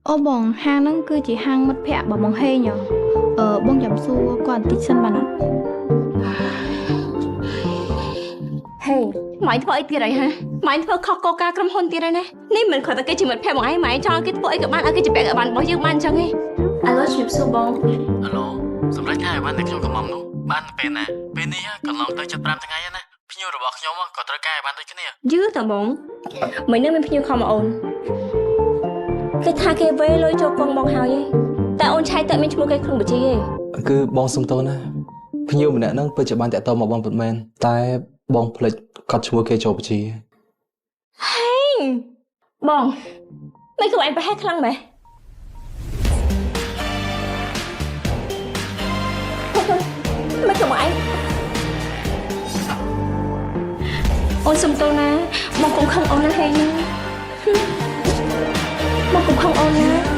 Ô bông hàng nâng cứ chỉ hàng mất phẹ bảo bông hê nhở. Bông giảm xua còn tích sân bàn ạ. ហេម៉ែធ្វើអីទៀតហើយហ៎ម៉ែធ្វើខុសកលការក្រុមហ៊ុនទៀតហើយណានេះមិនគ្រាន់តែគេជាមិត្តភក្តិបងឯងម៉ែចង់ឲ្យគេធ្វើអីក៏បានឲ្យគេជាពាក់ក៏បានរបស់យើងបានអញ្ចឹងឯងឥឡូវជំរាបសួរបង អាឡូសម្រាប់ខែអីវ៉ាន់ដែលខ្ញុំកំមនោះបានពេលណាពេលនេះកន្លងទៅ75ថ្ងៃហើយណាភ្ញៀវរបស់ខ្ញុំក៏ត្រូវការអីវ៉ាន់ដូចគ្នា យឺតបងមិននឹងមានភ្ញៀវខំមកអូនគេថាគេវេលុយចូលកងបងហើយឯងតែអូនឆៃតែមានឈ្មោះគេក្នុងបញ្ជីឯង គឺបងសុំទោសណាភ្ញៀវម្នាក់ហ្នឹងពិតជាបានតាក់ទងមកបងពិតមែនតែបងភ្លេចកត់ឈ្មោះគេចូលបញ្ជី បងមិនខ្លួនឯងប្រហែលខ្លាំងម៉េះមិនខ្លួនឯងអូនសុំទោសណាបងកុំខឹងអូនណាហេណាបងកុំខឹងអូនណា